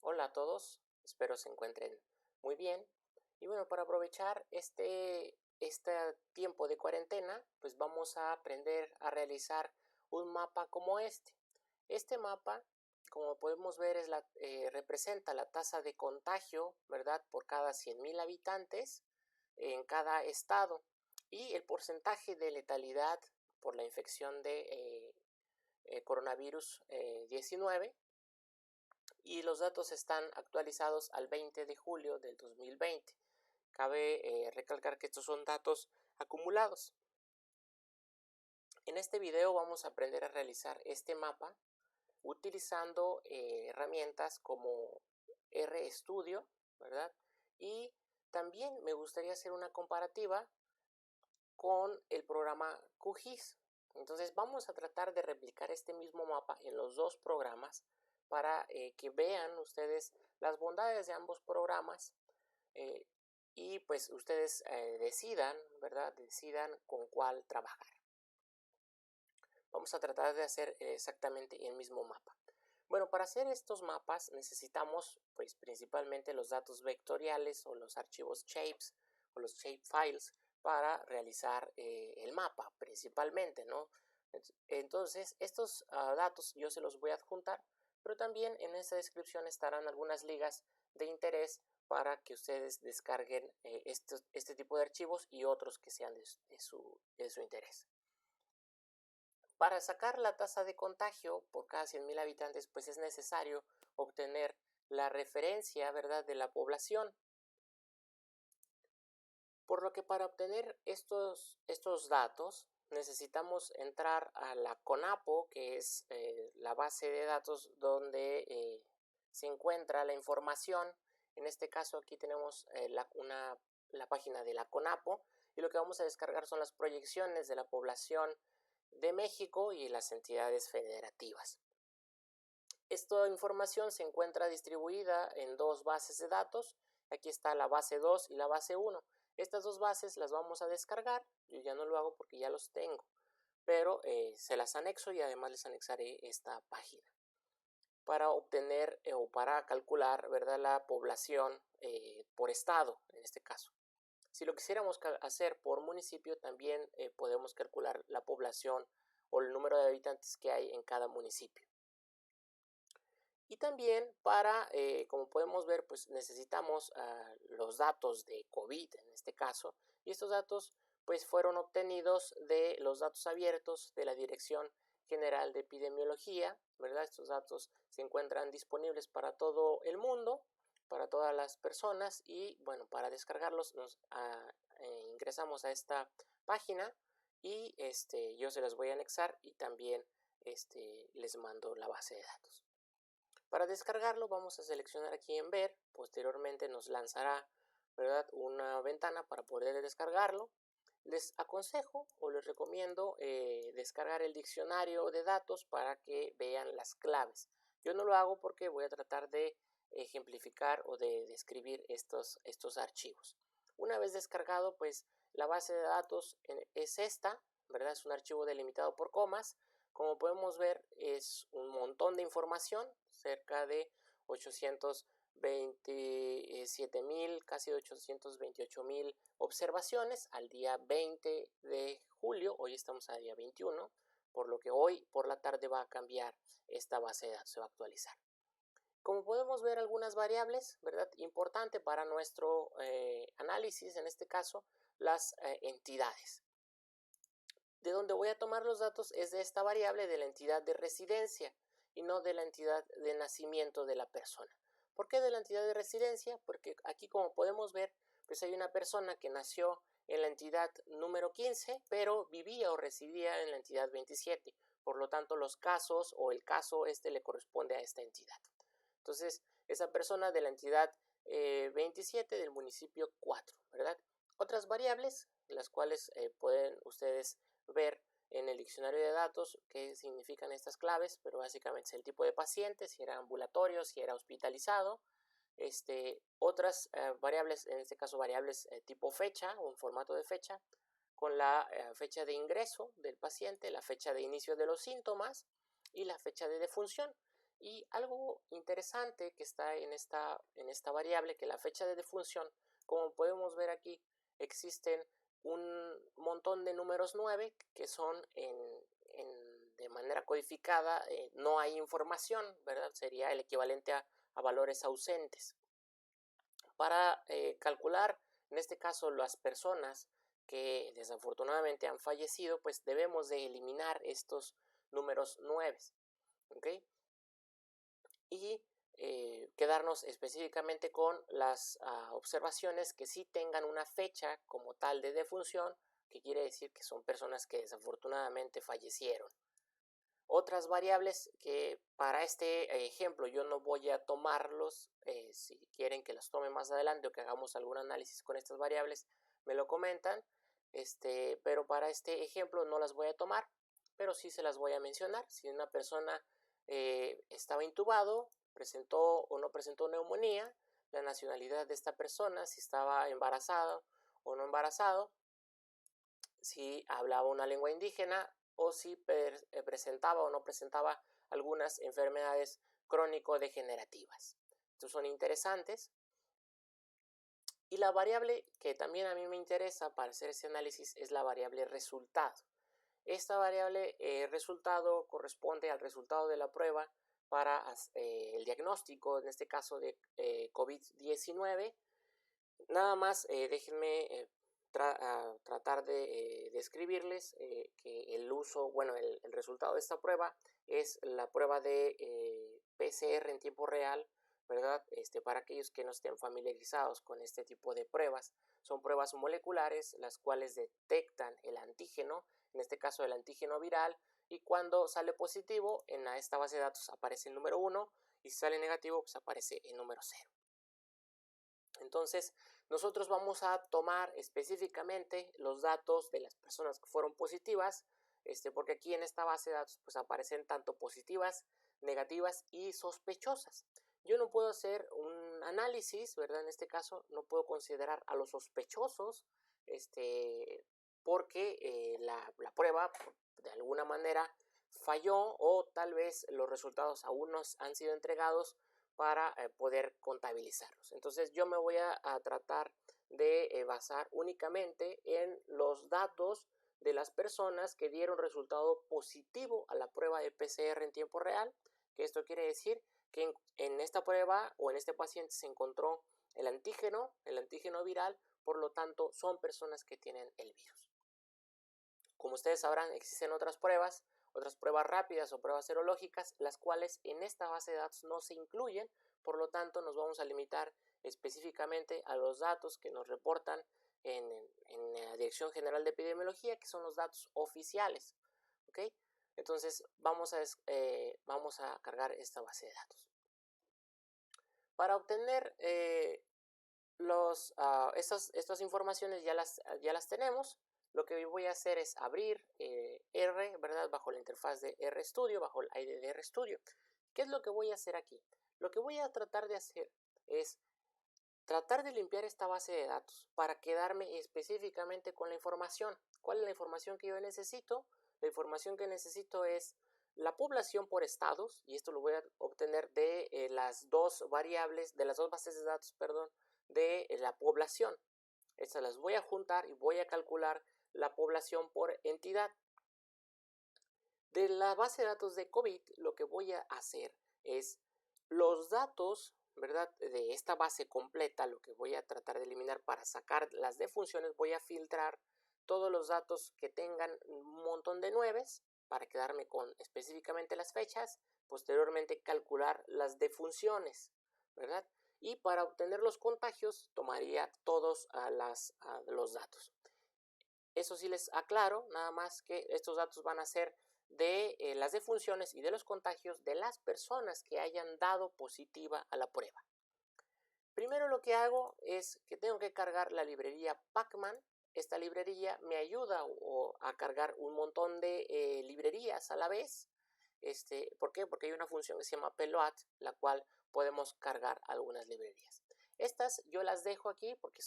Hola a todos, espero se encuentren muy bien. Y bueno, para aprovechar este tiempo de cuarentena, pues vamos a aprender a realizar un mapa como este. Este mapa, como podemos ver, representa la tasa de contagio, ¿verdad? Por cada 100.000 habitantes en cada estado y el porcentaje de letalidad por la infección de coronavirus 19, y los datos están actualizados al 20 de julio del 2020. Cabe recalcar que estos son datos acumulados. En este video vamos a aprender a realizar este mapa utilizando herramientas como RStudio, ¿verdad? Y también me gustaría hacer una comparativa con el programa QGIS. Entonces vamos a tratar de replicar este mismo mapa en los dos programas para que vean ustedes las bondades de ambos programas y pues ustedes decidan, ¿verdad? Decidan con cuál trabajar. Vamos a tratar de hacer exactamente el mismo mapa. Bueno, para hacer estos mapas necesitamos pues principalmente los datos vectoriales o los archivos shapes o los shapefiles para realizar el mapa principalmente, ¿no? Entonces estos datos yo se los voy a adjuntar, pero también en esta descripción estarán algunas ligas de interés para que ustedes descarguen este tipo de archivos y otros que sean de su interés. Para sacar la tasa de contagio por cada 100.000 habitantes, pues es necesario obtener la referencia, ¿verdad?, de la población. Por lo que para obtener estos datos necesitamos entrar a la CONAPO, que es la base de datos donde se encuentra la información. En este caso aquí tenemos la página de la CONAPO y lo que vamos a descargar son las proyecciones de la población de México y las entidades federativas. Esta información se encuentra distribuida en dos bases de datos. Aquí está la base 2 y la base 1. Estas dos bases las vamos a descargar. Yo ya no lo hago porque ya los tengo, pero se las anexo y además les anexaré esta página para obtener o para calcular, ¿verdad?, la población por estado en este caso. Si lo quisiéramos hacer por municipio, también podemos calcular la población o el número de habitantes que hay en cada municipio. Y también como podemos ver, pues necesitamos los datos de COVID en este caso, y estos datos pues fueron obtenidos de los datos abiertos de la Dirección General de Epidemiología, ¿verdad? Estos datos se encuentran disponibles para todo el mundo, para todas las personas, y bueno, para descargarlos ingresamos a esta página y yo se las voy a anexar y también les mando la base de datos. Para descargarlo vamos a seleccionar aquí en ver, posteriormente nos lanzará, ¿verdad?, una ventana para poder descargarlo. Les aconsejo o les recomiendo descargar el diccionario de datos para que vean las claves. Yo no lo hago porque voy a tratar de ejemplificar o de describir estos archivos. Una vez descargado, pues la base de datos es esta, ¿verdad? Es un archivo delimitado por comas. Como podemos ver, es un montón de información, cerca de 827.000, casi 828.000 observaciones al día 20 de julio. Hoy estamos a día 21, por lo que hoy por la tarde va a cambiar esta base de datos, se va a actualizar. Como podemos ver, algunas variables, ¿verdad?, importante para nuestro análisis, en este caso, las entidades. De donde voy a tomar los datos es de esta variable de la entidad de residencia y no de la entidad de nacimiento de la persona. ¿Por qué de la entidad de residencia? Porque aquí, como podemos ver, pues hay una persona que nació en la entidad número 15, pero vivía o residía en la entidad 27. Por lo tanto, los casos o el caso le corresponde a esta entidad. Entonces, esa persona de la entidad 27 del municipio 4, ¿verdad? Otras variables, las cuales pueden ustedes ver en el diccionario de datos qué significan estas claves, pero básicamente es el tipo de paciente, si era ambulatorio, si era hospitalizado. Otras variables, en este caso variables tipo fecha o en formato de fecha, con la fecha de ingreso del paciente, la fecha de inicio de los síntomas y la fecha de defunción. Y algo interesante que está en esta variable, que la fecha de defunción, como podemos ver aquí, existen un montón de números 9 que son de manera codificada, no hay información, ¿verdad? Sería el equivalente a valores ausentes. Para calcular, en este caso, las personas que desafortunadamente han fallecido, pues debemos de eliminar estos números 9, ¿ok? Y quedarnos específicamente con las observaciones que sí tengan una fecha como tal de defunción, que quiere decir que son personas que desafortunadamente fallecieron. Otras variables que para este ejemplo yo no voy a tomarlos, si quieren que las tome más adelante o que hagamos algún análisis con estas variables, me lo comentan, pero para este ejemplo no las voy a tomar, pero sí se las voy a mencionar. Si una persona estaba intubado, presentó o no presentó neumonía, la nacionalidad de esta persona, si estaba embarazada o no embarazado, si hablaba una lengua indígena o si presentaba o no presentaba algunas enfermedades crónico-degenerativas. Estos son interesantes. Y la variable que también a mí me interesa para hacer ese análisis es la variable resultado. Esta variable resultado corresponde al resultado de la prueba para el diagnóstico, en este caso de COVID-19. Nada más déjenme tratar de describirles que el uso, bueno, el resultado de esta prueba es la prueba de PCR en tiempo real, ¿verdad? Para aquellos que no estén familiarizados con este tipo de pruebas, son pruebas moleculares las cuales detectan el antígeno, en este caso el antígeno viral, y cuando sale positivo en esta base de datos aparece el número 1 y si sale negativo pues aparece el número 0. Entonces, nosotros vamos a tomar específicamente los datos de las personas que fueron positivas, porque aquí en esta base de datos pues aparecen tanto positivas, negativas y sospechosas. Yo no puedo hacer un análisis, ¿verdad? En este caso no puedo considerar a los sospechosos, porque la prueba de alguna manera falló o tal vez los resultados aún no han sido entregados para poder contabilizarlos. Entonces yo me voy a tratar de basar únicamente en los datos de las personas que dieron resultado positivo a la prueba de PCR en tiempo real, que esto quiere decir que en esta prueba o en este paciente se encontró el antígeno viral, por lo tanto son personas que tienen el virus. Como ustedes sabrán, existen otras pruebas rápidas o pruebas serológicas, las cuales en esta base de datos no se incluyen, por lo tanto nos vamos a limitar específicamente a los datos que nos reportan en la Dirección General de Epidemiología, que son los datos oficiales, ¿ok? Entonces vamos a cargar esta base de datos. Para obtener estas informaciones ya las tenemos. Lo que voy a hacer es abrir R, ¿verdad? Bajo la interfaz de RStudio, bajo el ID de RStudio. ¿Qué es lo que voy a hacer aquí? Lo que voy a tratar de hacer es tratar de limpiar esta base de datos para quedarme específicamente con la información. ¿Cuál es la información que yo necesito? La información que necesito es la población por estados, y esto lo voy a obtener de las dos variables, de las dos bases de datos, perdón, de la población. Estas las voy a juntar y voy a calcular la población por entidad. De la base de datos de COVID, lo que voy a hacer es los datos, ¿verdad? De esta base completa, lo que voy a tratar de eliminar para sacar las defunciones, voy a filtrar todos los datos que tengan un montón de 9 para quedarme con específicamente las fechas, posteriormente calcular las defunciones, ¿verdad? Y para obtener los contagios tomaría todos los datos. Eso sí les aclaro, nada más que estos datos van a ser de las defunciones y de los contagios de las personas que hayan dado positiva a la prueba. Primero lo que hago es que tengo que cargar la librería Pacman. Esta librería me ayuda a cargar un montón de librerías a la vez. ¿Por qué? Porque hay una función que se llama ploat, la cual podemos cargar algunas librerías. Estas yo las dejo aquí porque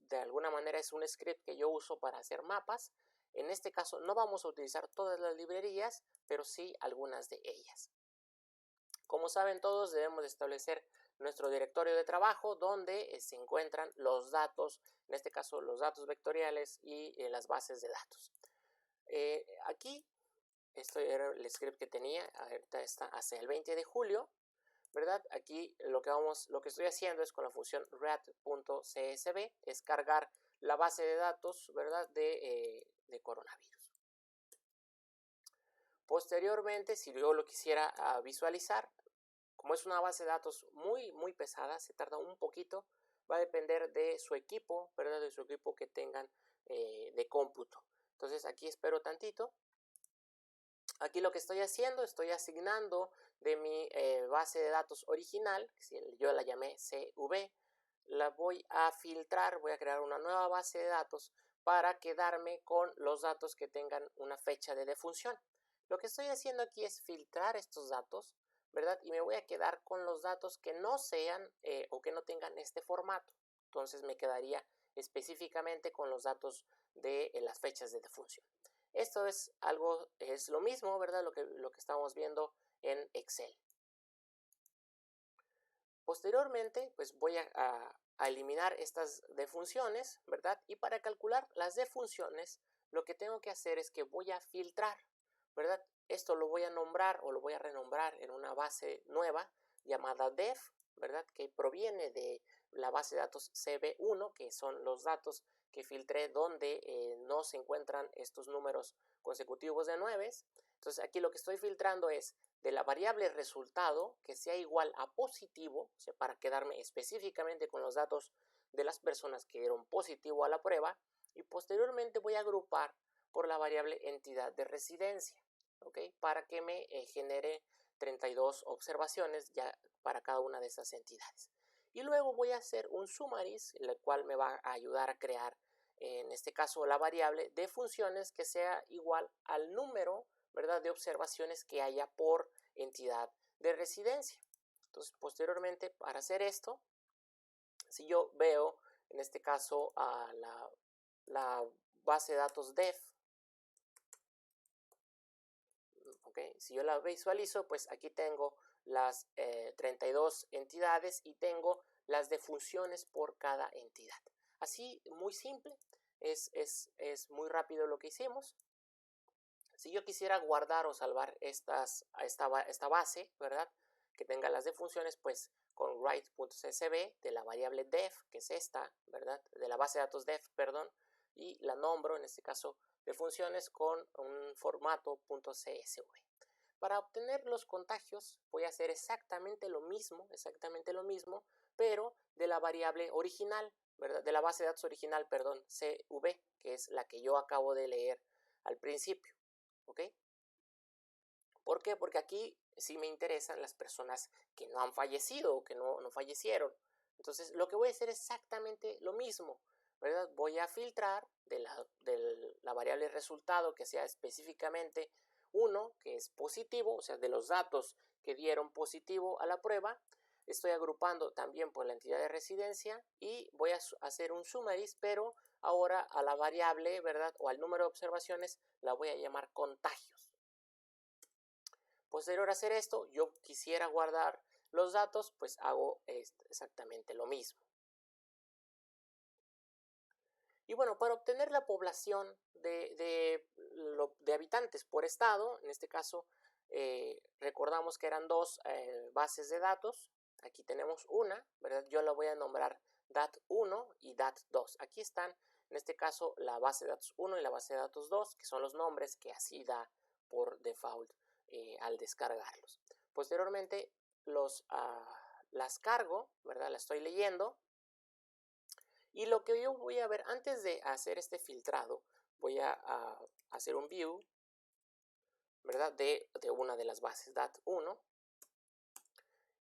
de alguna manera es un script que yo uso para hacer mapas. En este caso no vamos a utilizar todas las librerías, pero sí algunas de ellas. Como saben todos, debemos de establecer nuestro directorio de trabajo donde se encuentran los datos, en este caso los datos vectoriales y las bases de datos. Aquí, esto era el script que tenía, ahorita está hasta el 20 de julio, ¿verdad? Aquí lo que estoy haciendo es con la función read.csv, es cargar la base de datos, ¿verdad? De coronavirus. Posteriormente, si yo lo quisiera visualizar, como es una base de datos muy pesada, se tarda un poquito, va a depender de su equipo, ¿verdad? De su equipo que tengan de cómputo. Entonces aquí espero tantito. Aquí lo que estoy haciendo, estoy asignando de mi base de datos original, yo la llamé CV, la voy a filtrar, voy a crear una nueva base de datos para quedarme con los datos que tengan una fecha de defunción. Lo que estoy haciendo aquí es filtrar estos datos, ¿verdad? Y me voy a quedar con los datos que no sean o que no tengan este formato. Entonces me quedaría específicamente con los datos de las fechas de defunción. Esto es lo mismo, ¿verdad? Lo que estamos viendo en Excel. Posteriormente, pues voy a eliminar estas defunciones, ¿verdad? Y para calcular las defunciones, lo que tengo que hacer es que voy a filtrar, ¿verdad? Esto lo voy a nombrar o lo voy a renombrar en una base nueva llamada def, ¿verdad? Que proviene de la base de datos CV1, que son los datos que filtré donde no se encuentran estos números consecutivos de 9. Entonces aquí lo que estoy filtrando es de la variable resultado que sea igual a positivo, o sea, para quedarme específicamente con los datos de las personas que dieron positivo a la prueba, y posteriormente voy a agrupar por la variable entidad de residencia, ¿ok? Para que me genere 32 observaciones ya para cada una de esas entidades. Y luego voy a hacer un summaries, el cual me va a ayudar a crear, en este caso, la variable de funciones que sea igual al número, ¿verdad?, de observaciones que haya por entidad de residencia. Entonces, posteriormente, para hacer esto, si yo veo, en este caso, a la base de datos def, ¿okay? Si yo la visualizo, pues aquí tengo las 32 entidades y tengo las defunciones por cada entidad. Así, muy simple, es muy rápido lo que hicimos. Si yo quisiera guardar o salvar esta base, ¿verdad?, que tenga las defunciones, pues con write.csv de la variable def, que es esta, ¿verdad?, de la base de datos def, perdón, y la nombro, en este caso, de funciones con un formato .csv. Para obtener los contagios voy a hacer exactamente lo mismo, pero de la variable original, ¿verdad?, de la base de datos original, perdón, CV, que es la que yo acabo de leer al principio. ¿Ok? ¿Por qué? Porque aquí sí me interesan las personas que no han fallecido o que no fallecieron. Entonces, lo que voy a hacer es exactamente lo mismo, ¿verdad? Voy a filtrar de la variable resultado que sea específicamente 1, que es positivo, o sea, de los datos que dieron positivo a la prueba. Estoy agrupando también por la entidad de residencia y voy a hacer un summaries, pero ahora a la variable, ¿verdad?, o al número de observaciones la voy a llamar contagios. Posterior a hacer esto, yo quisiera guardar los datos, pues hago exactamente lo mismo. Y bueno, para obtener la población de habitantes por estado, en este caso recordamos que eran dos bases de datos. Aquí tenemos una, ¿verdad? Yo la voy a nombrar DAT1 y DAT2. Aquí están, en este caso, la base de datos 1 y la base de datos 2, que son los nombres que así da por default al descargarlos. Posteriormente las cargo, ¿verdad? Las estoy leyendo. Y lo que yo voy a ver antes de hacer este filtrado, voy a hacer un view, ¿verdad?, de una de las bases DAT1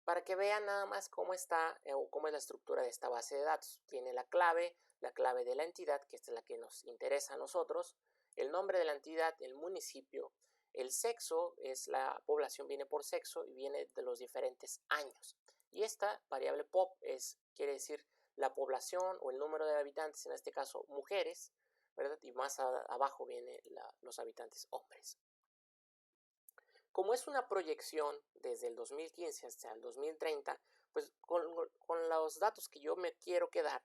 para que vean nada más cómo está o cómo es la estructura de esta base de datos. Tiene la clave de la entidad, que esta es la que nos interesa a nosotros, el nombre de la entidad, el municipio, el sexo, es la población, viene por sexo y viene de los diferentes años. Y esta variable pop quiere decir la población o el número de habitantes, en este caso mujeres, ¿verdad? Y más abajo vienen los habitantes hombres. Como es una proyección desde el 2015 hasta el 2030, pues con los datos que yo me quiero quedar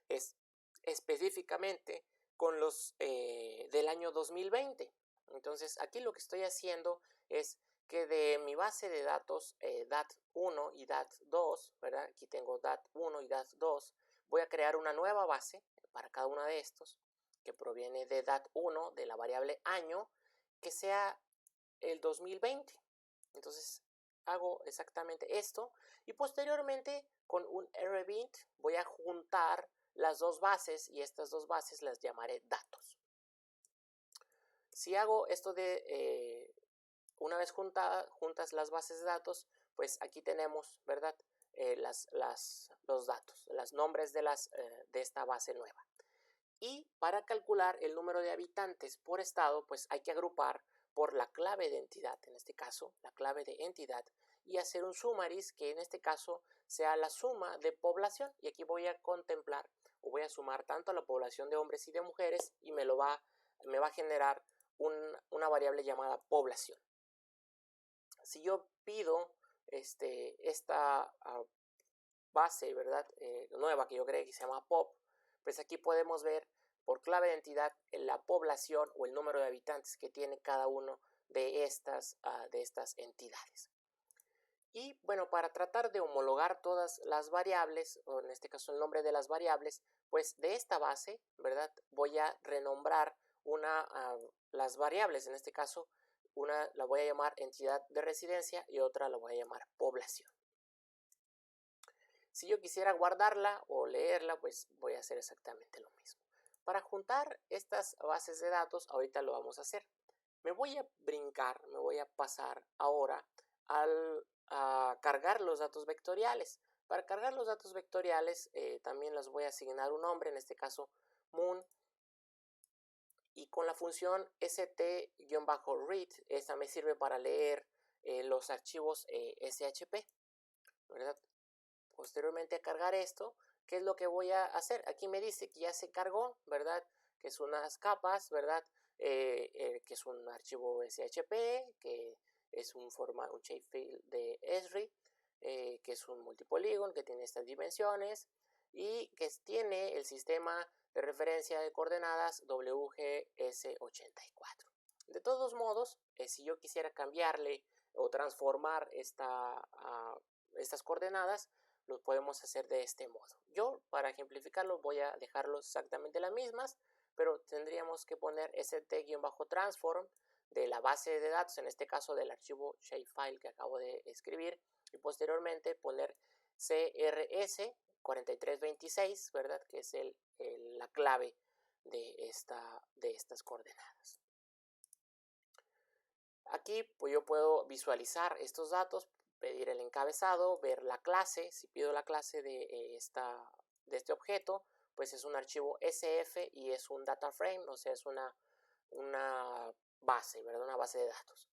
es específicamente con los del año 2020. Entonces aquí lo que estoy haciendo es que de mi base de datos DAT1 y DAT2, ¿verdad? Aquí tengo DAT1 y DAT2, voy a crear una nueva base para cada uno de estos que proviene de DAT1, de la variable año, que sea el 2020. Entonces hago exactamente esto y posteriormente con un rbint voy a juntar las dos bases y estas dos bases las llamaré datos. Si hago esto de una vez juntas las bases de datos, pues aquí tenemos, ¿verdad? Los datos, los nombres de esta base nueva. Y para calcular el número de habitantes por estado, pues hay que agrupar por la clave de entidad, en este caso, la clave de entidad, y hacer un sumaris que en este caso sea la suma de población. Y aquí voy a contemplar o voy a sumar tanto la población de hombres y de mujeres y me va a generar una variable llamada población. Si yo pido esta base, ¿verdad? Nueva que yo creo que se llama pop, pues aquí podemos ver por clave de entidad la población o el número de habitantes que tiene cada uno de estas entidades. Y bueno, para tratar de homologar todas las variables, o en este caso el nombre de las variables, pues de esta base, ¿verdad? Voy a renombrar las variables, en este caso, una la voy a llamar entidad de residencia y otra la voy a llamar población. Si yo quisiera guardarla o leerla, pues voy a hacer exactamente lo mismo. Para juntar estas bases de datos, ahorita lo vamos a hacer. Me voy a brincar, me voy a pasar ahora a cargar los datos vectoriales. Para cargar los datos vectoriales también les voy a asignar un nombre, en este caso moon, y con la función st-read, esta me sirve para leer los archivos SHP, ¿verdad? Posteriormente a cargar esto, ¿qué es lo que voy a hacer? Aquí me dice que ya se cargó, ¿verdad? Que es unas capas, ¿verdad? Que es un archivo SHP, que es un shapefile de Esri, que es un multipolygon, que tiene estas dimensiones y que tiene el sistema de referencia de coordenadas WGS84. De todos modos, si yo quisiera cambiarle o transformar estas coordenadas, lo podemos hacer de este modo. Yo, para ejemplificarlo, voy a dejarlos exactamente las mismas, pero tendríamos que poner st-transform de la base de datos, en este caso del archivo shapefile que acabo de escribir, y posteriormente poner CRS4326, ¿verdad? Que es la clave de estas coordenadas. Aquí pues yo puedo visualizar estos datos, pedir el encabezado, ver la clase. Si pido la clase de este objeto, pues es un archivo SF y es un data frame, o sea, es una base, ¿verdad? Una base de datos.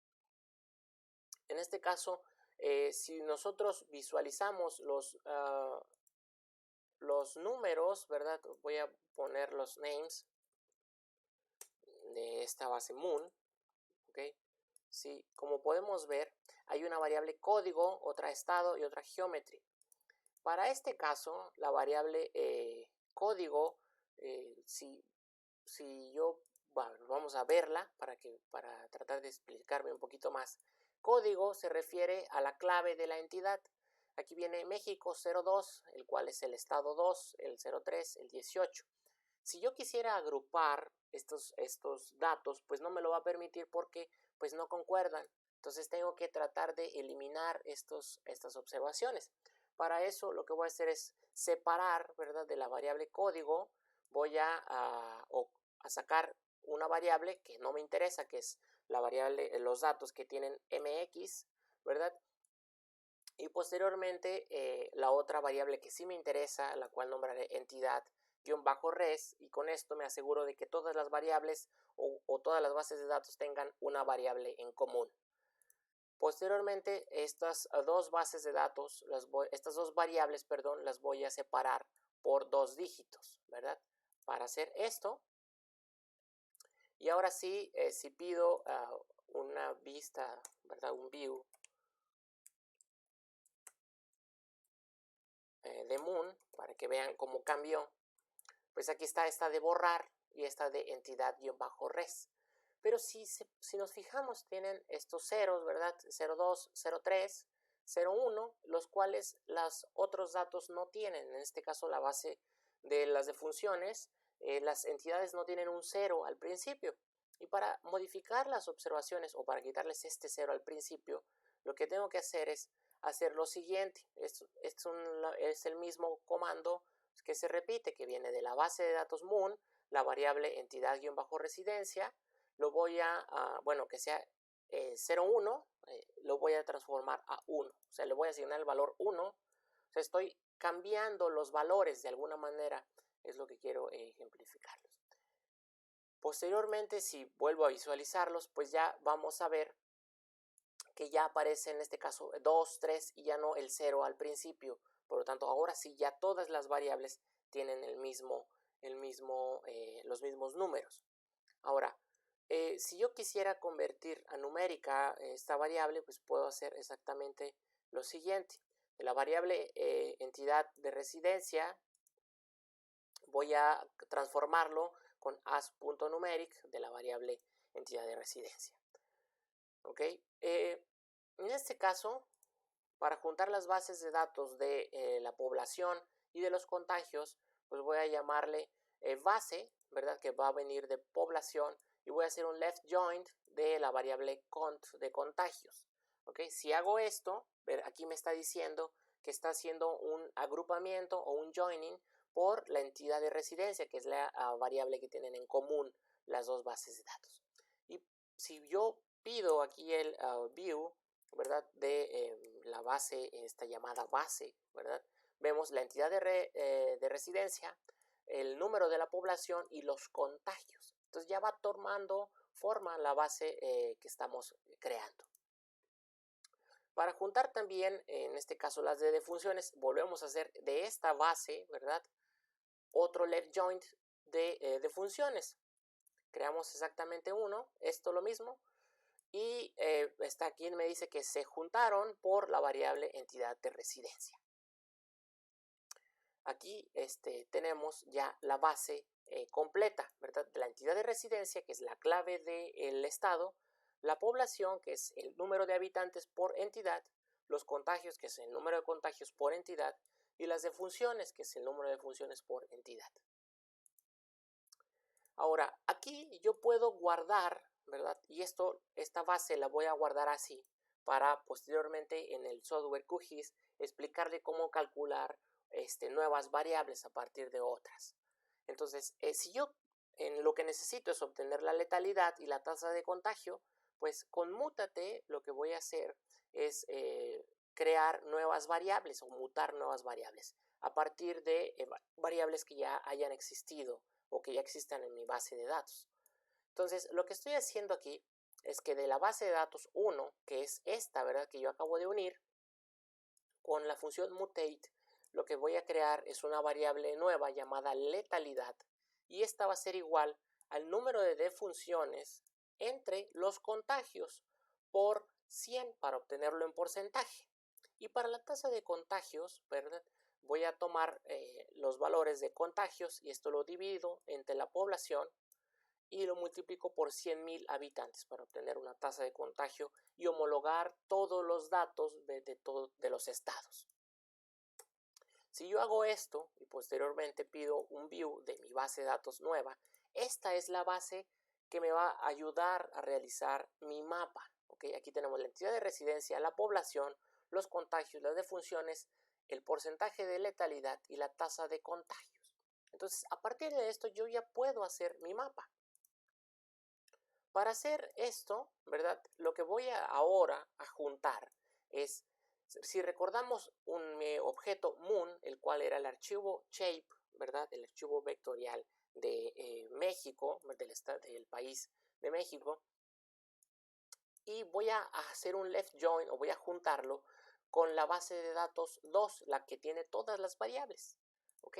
En este caso, si nosotros visualizamos los números, ¿verdad? Voy a poner los names de esta base moon, ¿ok? Sí, como podemos ver, hay una variable código, otra estado y otra geometry. Para este caso, la variable código, si yo, bueno, vamos a verla para tratar de explicarme un poquito más. Código se refiere a la clave de la entidad. Aquí viene México 02, el cual es el estado 2, el 03, el 18. Si yo quisiera agrupar estos datos, pues no me lo va a permitir porque pues no concuerdan. Entonces tengo que tratar de eliminar estas observaciones. Para eso lo que voy a hacer es separar, ¿verdad? De la variable código, voy a sacar una variable que no me interesa, que es la variable, los datos que tienen mx, ¿verdad? Y posteriormente la otra variable que sí me interesa, la cual nombraré entidad-res, y con esto me aseguro de que todas las variables o todas las bases de datos tengan una variable en común. Posteriormente, estas dos bases de datos, estas dos variables, perdón, las voy a separar por 2 dígitos, ¿verdad? Para hacer esto. Y ahora sí, si pido una vista, ¿verdad? Un view de Moon para que vean cómo cambió. Pues aquí está esta de borrar y esta de entidad-res. Pero si nos fijamos, tienen estos ceros, ¿verdad? 02, 03, 01, los cuales los otros datos no tienen. En este caso, la base de las defunciones, las entidades no tienen un 0 al principio. Y para modificar las observaciones o para quitarles este 0 al principio, lo que tengo que hacer es hacer lo siguiente. Es el mismo comando que se repite, que viene de la base de datos Moon, la variable entidad-residencia, lo voy bueno, que sea 01, lo voy a transformar a 1, o sea, le voy a asignar el valor 1, o sea, estoy cambiando los valores de alguna manera, es lo que quiero ejemplificarlos. Posteriormente, si vuelvo a visualizarlos, pues ya vamos a ver que ya aparece en este caso 2, 3 y ya no el 0 al principio. Por lo tanto, ahora sí ya todas las variables tienen los mismos números. Ahora, si yo quisiera convertir a numérica esta variable, pues puedo hacer exactamente lo siguiente. De la variable entidad de residencia voy a transformarlo con as.numeric de la variable entidad de residencia. ¿Ok? En este caso, para juntar las bases de datos de la población y de los contagios, pues voy a llamarle base, ¿verdad? Que va a venir de población, y voy a hacer un left join de la variable cont de contagios. ¿Ok? Si hago esto, aquí me está diciendo que está haciendo un agrupamiento o un joining por la entidad de residencia, que es la variable que tienen en común las dos bases de datos. Y si yo pido aquí el view, ¿verdad? De la base, esta llamada base, ¿verdad? Vemos la entidad de residencia, el número de la población y los contagios. Entonces ya va tomando forma la base que estamos creando. Para juntar también, en este caso las de defunciones, volvemos a hacer de esta base, ¿verdad? Otro left joint de defunciones. Creamos exactamente uno, esto lo mismo. Y está aquí me dice que se juntaron por la variable entidad de residencia. Aquí tenemos ya la base completa, ¿verdad? De la entidad de residencia, que es la clave del estado, la población, que es el número de habitantes por entidad, los contagios, que es el número de contagios por entidad, y las defunciones, que es el número de defunciones por entidad. Ahora, aquí yo puedo guardar, ¿verdad? Y esta base la voy a guardar así para posteriormente en el software QGIS explicarle cómo calcular nuevas variables a partir de otras. Entonces, si yo en lo que necesito es obtener la letalidad y la tasa de contagio, pues con Mútate lo que voy a hacer es crear nuevas variables o mutar nuevas variables a partir de variables que ya hayan existido o que ya existan en mi base de datos. Entonces, lo que estoy haciendo aquí es que de la base de datos 1, que es esta, ¿verdad? Que yo acabo de unir, con la función mutate, lo que voy a crear es una variable nueva llamada letalidad, y esta va a ser igual al número de defunciones entre los contagios por 100 para obtenerlo en porcentaje. Y para la tasa de contagios, ¿verdad? Voy a tomar los valores de contagios y esto lo divido entre la población y lo multiplico por 100.000 habitantes para obtener una tasa de contagio y homologar todos los datos de los estados. Si yo hago esto y posteriormente pido un view de mi base de datos nueva, esta es la base que me va a ayudar a realizar mi mapa. ¿Okay? Aquí tenemos la entidad de residencia, la población, los contagios, las defunciones, el porcentaje de letalidad y la tasa de contagios. Entonces, a partir de esto yo ya puedo hacer mi mapa. Para hacer esto, ¿verdad? Lo que voy ahora a juntar es, si recordamos mi objeto Moon, el cual era el archivo shape, ¿verdad? El archivo vectorial de México, del país de México, y voy a hacer un left join o voy a juntarlo con la base de datos 2, la que tiene todas las variables, ¿ok?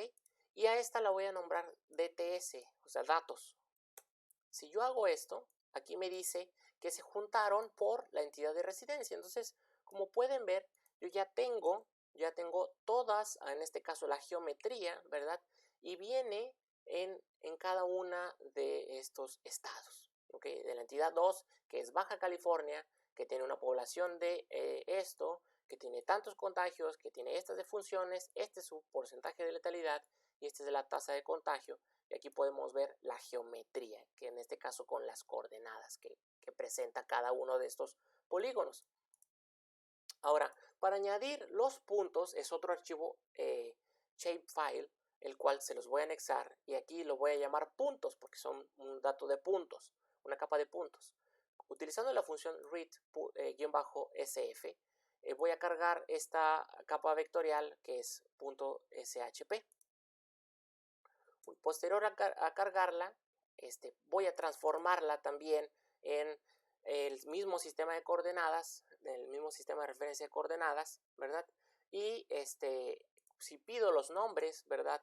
Y a esta la voy a nombrar DTS, o sea, datos. Si yo hago esto, aquí me dice que se juntaron por la entidad de residencia. Entonces, como pueden ver, yo ya tengo todas, en este caso la geometría, ¿verdad? Y viene en cada una de estos estados, ¿ok? De la entidad 2, que es Baja California, que tiene una población de esto, que tiene tantos contagios, que tiene estas defunciones, este es su porcentaje de letalidad y este es de la tasa de contagio. Y aquí podemos ver la geometría, que en este caso con las coordenadas que presenta cada uno de estos polígonos. Ahora, para añadir los puntos es otro archivo shapefile, el cual se los voy a anexar y aquí lo voy a llamar puntos porque son un dato de puntos, una capa de puntos. Utilizando la función read-sf, voy a cargar esta capa vectorial que es .shp. Posterior a cargarla, voy a transformarla también en el mismo sistema de coordenadas, el mismo sistema de referencia de coordenadas, ¿verdad? Y si pido los nombres, ¿verdad?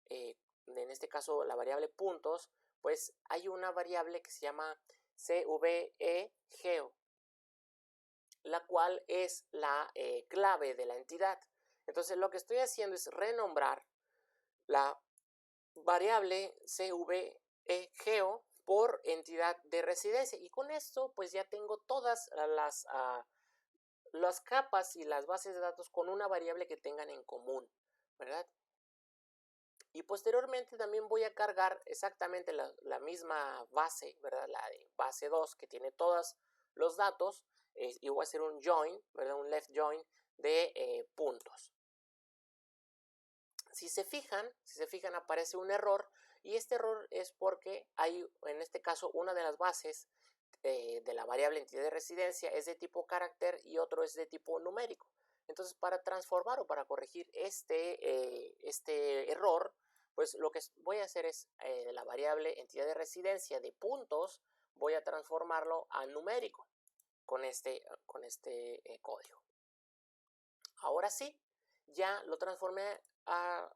En este caso la variable puntos, pues hay una variable que se llama CVE-geo, la cual es la clave de la entidad. Entonces lo que estoy haciendo es renombrar la variable CVE-geo por entidad de residencia y con esto pues ya tengo todas las capas y las bases de datos con una variable que tengan en común, ¿verdad? Y posteriormente también voy a cargar exactamente la misma base, ¿verdad? La de base 2 que tiene todos los datos y voy a hacer un join, ¿verdad? Un left join de puntos. Si se fijan aparece un error y este error es porque hay, en este caso, una de las bases de la variable entidad de residencia es de tipo carácter y otro es de tipo numérico. Entonces, para transformar o para corregir este error, pues lo que voy a hacer es la variable entidad de residencia de puntos, voy a transformarlo a numérico con este código. Ahora sí, ya lo transformé a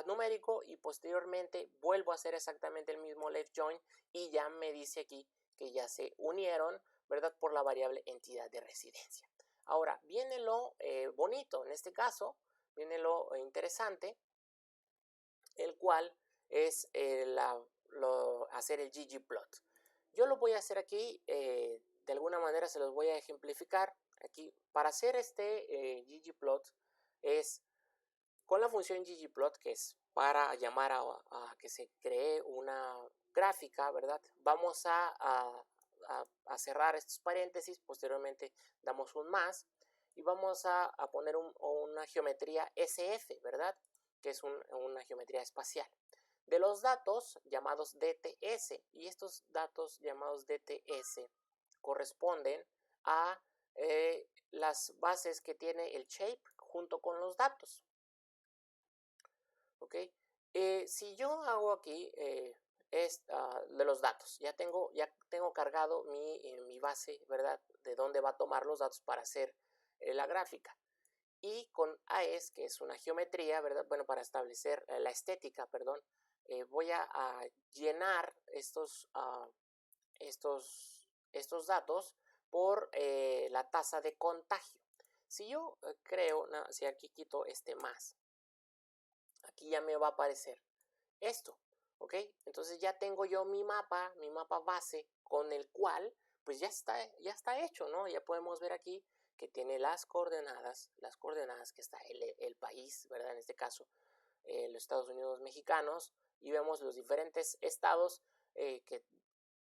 numérico y posteriormente vuelvo a hacer exactamente el mismo left join y ya me dice aquí que ya se unieron, ¿verdad? Por la variable entidad de residencia. Ahora, viene lo bonito, en este caso, viene lo interesante, el cual es hacer el ggplot. Yo lo voy a hacer aquí, de alguna manera se los voy a ejemplificar. Aquí, para hacer este ggplot es con la función ggplot, que es para llamar a que se cree una gráfica, ¿verdad? Vamos a cerrar estos paréntesis, posteriormente damos un más y vamos a poner una geometría SF, ¿verdad? Que es una geometría espacial. De los datos llamados DTS, y estos datos llamados DTS corresponden a las bases que tiene el shape junto con los datos. ¿Ok? Si yo hago aquí de los datos, ya tengo cargado mi base, ¿verdad? De dónde va a tomar los datos para hacer la gráfica. Y con AES, que es una geometría, ¿verdad? Bueno, para establecer la estética, perdón, voy a llenar estos datos por la tasa de contagio. Si yo si aquí quito este más, aquí ya me va a aparecer esto, ¿ok? Entonces ya tengo yo mi mapa base con el cual pues ya está hecho, ¿no? Ya podemos ver aquí que tiene las coordenadas que está el país, ¿verdad? En este caso, los Estados Unidos mexicanos, y vemos los diferentes estados que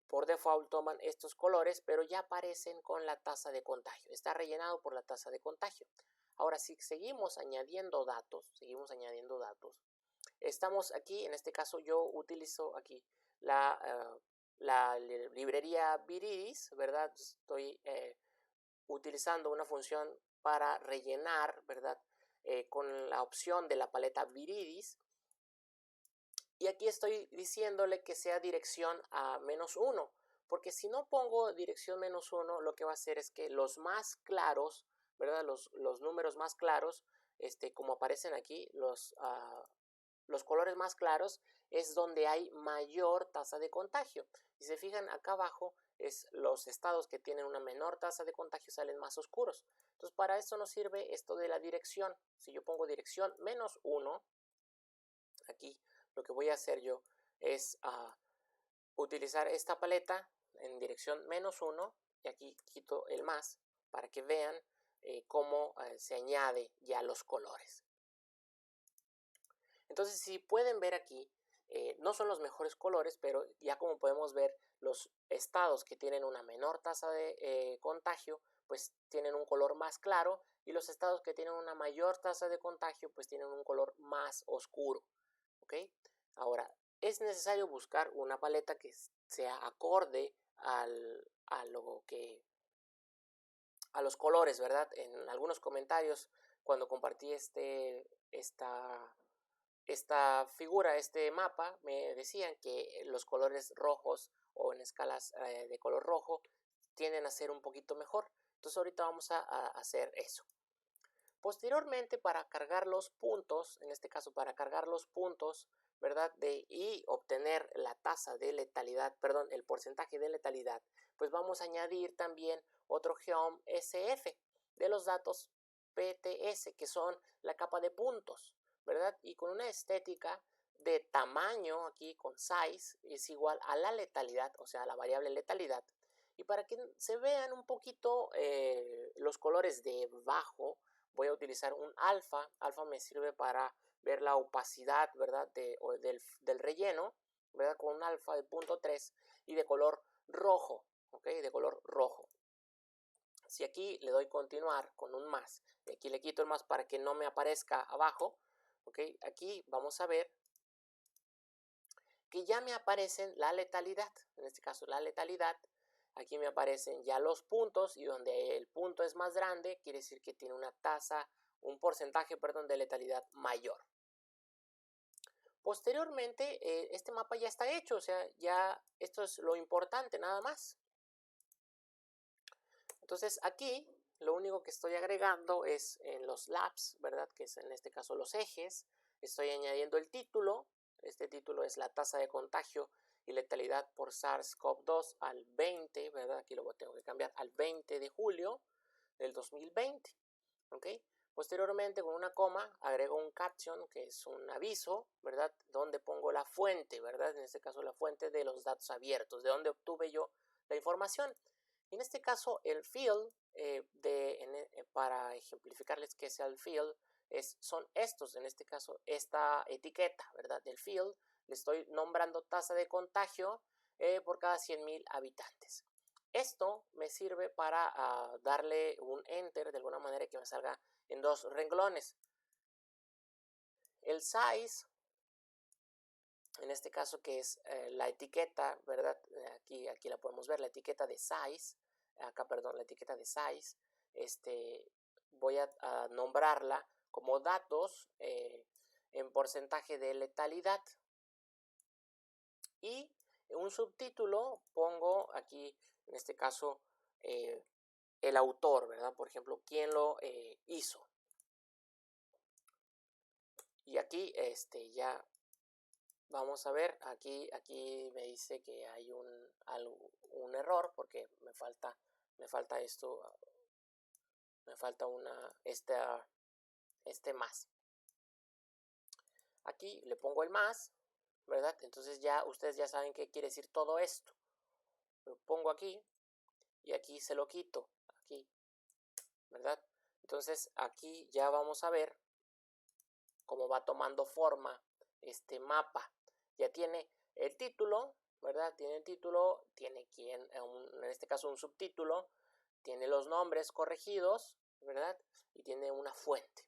por default toman estos colores, pero ya aparecen con la tasa de contagio. Está rellenado por la tasa de contagio. Ahora, si seguimos añadiendo datos, estamos aquí, en este caso yo utilizo aquí la librería Viridis, ¿verdad? Estoy utilizando una función para rellenar, ¿verdad? Con la opción de la paleta Viridis. Y aquí estoy diciéndole que sea dirección a -1, porque si no pongo dirección -1, lo que va a hacer es que los más claros, ¿verdad? Los números más claros, como aparecen aquí, los colores más claros es donde hay mayor tasa de contagio. Si se fijan acá abajo los estados que tienen una menor tasa de contagio salen más oscuros. Entonces, para eso nos sirve esto de la dirección. Si yo pongo dirección -1, aquí lo que voy a hacer yo es utilizar esta paleta en dirección -1 y aquí quito el más para que vean cómo se añade ya los colores. Entonces, si pueden ver aquí, no son los mejores colores, pero ya como podemos ver, los estados que tienen una menor tasa de contagio, pues tienen un color más claro, y los estados que tienen una mayor tasa de contagio, pues tienen un color más oscuro. ¿Ok? Ahora, es necesario buscar una paleta que sea acorde a los colores, ¿verdad? En algunos comentarios, cuando compartí esta figura, este mapa, me decían que los colores rojos o en escalas de color rojo tienden a ser un poquito mejor. Entonces ahorita vamos a hacer eso. Posteriormente, para cargar los puntos, en este caso para cargar los puntos, ¿verdad? Y obtener la tasa de letalidad, perdón, el porcentaje de letalidad, pues vamos a añadir también otro geom SF de los datos PTS, que son la capa de puntos, ¿verdad? Y con una estética de tamaño aquí con size es igual a la letalidad, o sea, la variable letalidad. Y para que se vean un poquito los colores debajo, voy a utilizar un alfa. Alfa me sirve para ver la opacidad, ¿verdad? Del relleno, ¿verdad? Con un alfa de 0.3 y de color rojo, ¿ok? De color rojo. Si aquí le doy continuar con un más, y aquí le quito el más para que no me aparezca abajo, ¿ok? Aquí vamos a ver que ya me aparecen la letalidad, en este caso la letalidad. Aquí me aparecen ya los puntos y donde el punto es más grande, quiere decir que tiene una tasa, un porcentaje, perdón, de letalidad mayor. Posteriormente, este mapa ya está hecho, o sea, ya esto es lo importante, nada más. Entonces aquí lo único que estoy agregando es en los labs, ¿verdad? Que es en este caso los ejes. Estoy añadiendo el título. Este título es la tasa de contagio y letalidad por SARS-CoV-2 al 20, ¿verdad? Aquí lo tengo que cambiar al 20 de julio del 2020, ¿ok? Posteriormente, con una coma, agrego un caption, que es un aviso, ¿verdad? Donde pongo la fuente, ¿verdad? En este caso, la fuente de los datos abiertos, de donde obtuve yo la información. En este caso, el field, para ejemplificarles qué es el field, son estos, en este caso, esta etiqueta, ¿verdad? Del field, le estoy nombrando tasa de contagio por cada 100,000 habitantes. Esto me sirve para darle un enter de alguna manera que me salga en dos renglones. El size, en este caso que es la etiqueta, ¿verdad? Aquí la podemos ver, la etiqueta de size. Acá, perdón, la etiqueta de size. Voy a nombrarla como datos en porcentaje de letalidad. Y un subtítulo pongo aquí, en este caso, el autor, ¿verdad? Por ejemplo, quién lo hizo. Y aquí ya vamos a ver, aquí me dice que hay un error porque me falta esto, me falta este más. Aquí le pongo el más, ¿verdad? Entonces ya ustedes ya saben qué quiere decir todo esto. Lo pongo aquí y aquí se lo quito, aquí, ¿verdad? Entonces aquí ya vamos a ver cómo va tomando forma este mapa. Ya tiene el título, ¿verdad? Tiene el título, tiene en este caso un subtítulo, tiene los nombres corregidos, ¿verdad? Y tiene una fuente.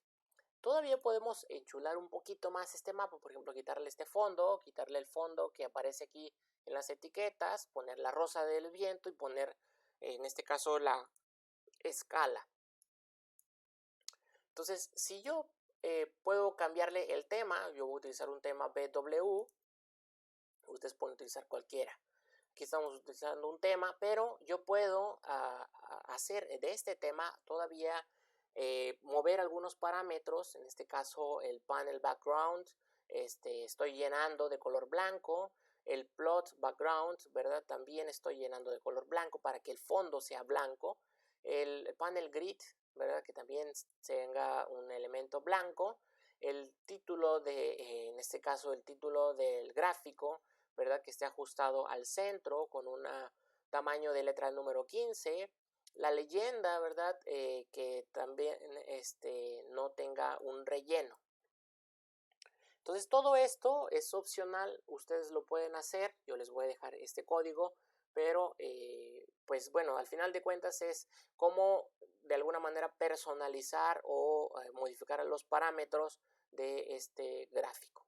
Todavía podemos enchular un poquito más este mapa, por ejemplo, quitarle este fondo, quitarle el fondo que aparece aquí en las etiquetas, poner la rosa del viento y poner, en este caso, la escala. Entonces, si yo puedo cambiarle el tema, yo voy a utilizar un tema BW, ustedes pueden utilizar cualquiera. Aquí estamos utilizando un tema, pero yo puedo hacer de este tema todavía mover algunos parámetros, en este caso el panel background, estoy llenando de color blanco, El plot background, ¿verdad? También estoy llenando de color blanco para que el fondo sea blanco. El panel grid, ¿verdad? Que también tenga un elemento blanco. El título en este caso el título del gráfico, ¿verdad? Que esté ajustado al centro con un tamaño de letra número 15. La leyenda, ¿verdad? Que también no tenga un relleno. Entonces todo esto es opcional, ustedes lo pueden hacer, yo les voy a dejar este código, pero pues bueno, al final de cuentas es cómo de alguna manera personalizar o modificar los parámetros de este gráfico.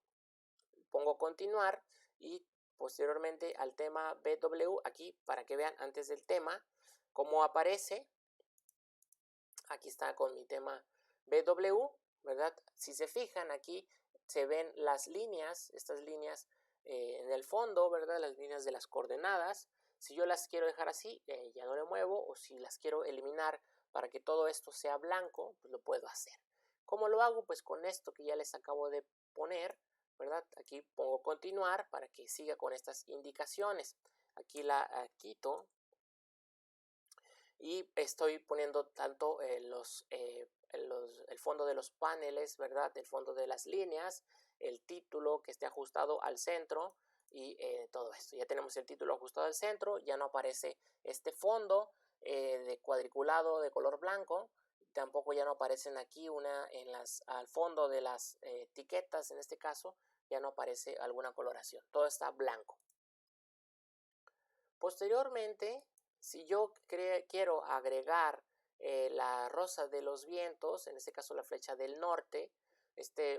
Pongo continuar y posteriormente al tema BW, aquí para que vean antes del tema cómo aparece. Aquí está con mi tema BW, ¿verdad? Si se fijan aquí se ven las líneas, estas líneas en el fondo, ¿verdad? Las líneas de las coordenadas. Si yo las quiero dejar así, ya no le muevo, o si las quiero eliminar para que todo esto sea blanco, pues lo puedo hacer. ¿Cómo lo hago? Pues con esto que ya les acabo de poner, ¿verdad? Aquí pongo continuar para que siga con estas indicaciones. Aquí la quito y estoy poniendo tanto el fondo de los paneles, ¿verdad? El fondo de las líneas, el título que esté ajustado al centro y todo esto. Ya tenemos el título ajustado al centro, ya no aparece este fondo de cuadriculado de color blanco, tampoco ya no aparecen aquí al fondo de las etiquetas, en este caso ya no aparece alguna coloración, todo está blanco. Posteriormente, si yo quiero agregar la rosa de los vientos, en este caso la flecha del norte,